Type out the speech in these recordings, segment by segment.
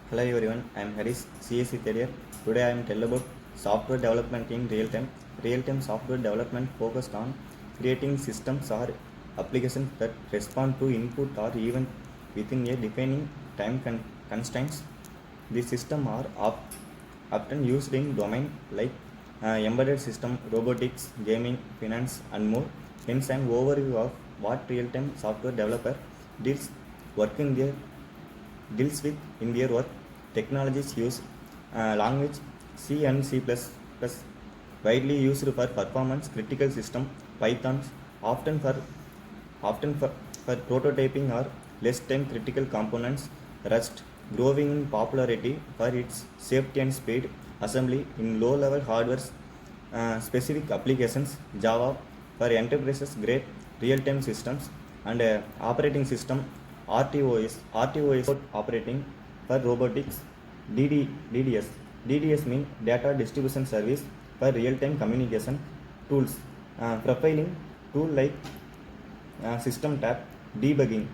Hello everyone, I am Harish, CSC third year. Today I am tell about software development in real time. Real time software development focused on creating systems or applications that respond to input or event within a defining time constraints. These systems are often used in domain like embedded system, robotics, gaming, finance, and more. Hence, an overview of what real-time software developer deals working there deals with in their work. Technologies use language C and C++, widely used for performance critical system. Python often for often for prototyping or less time critical components. Rust growing in popularity for its safety and speed assembly in low level hardware specific applications. Java for enterprises grade real time systems and operating system. RTOS operating for robotics. DDS mean data distribution service for real time communication. Tools profiling tool like system tab, debugging,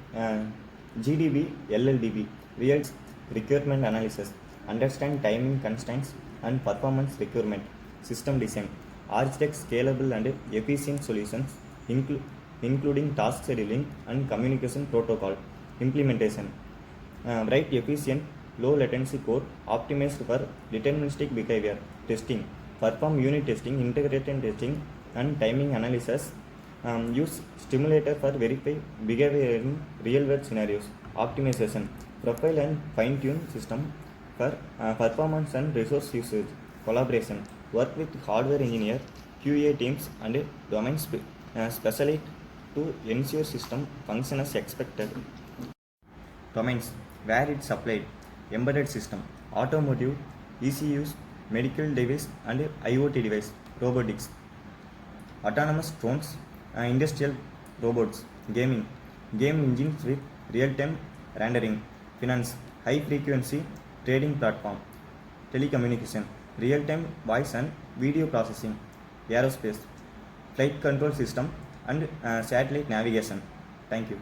GDB, LLDB, real requirement analysis, understand timing constraints and performance requirement, system design, architect scalable and efficient solutions, including task scheduling and communication protocol, implementation, write efficient, low latency code, optimized for deterministic behavior, testing, perform unit testing, integrated testing, and timing analysis. Use stimulator for verify behavior in real world scenarios. Optimization, profile and fine tune system for performance and resource usage. Collaboration, work with hardware engineer, QA teams and domain specialist to ensure system function as expected. Domains where it's applied: embedded system, automotive, ECUs, medical device and IoT device, robotics, autonomous drones, industrial robots, gaming, game engines with real-time rendering, finance, high-frequency trading platform, telecommunication, real-time voice and video processing, aerospace, flight control system and satellite navigation. Thank you.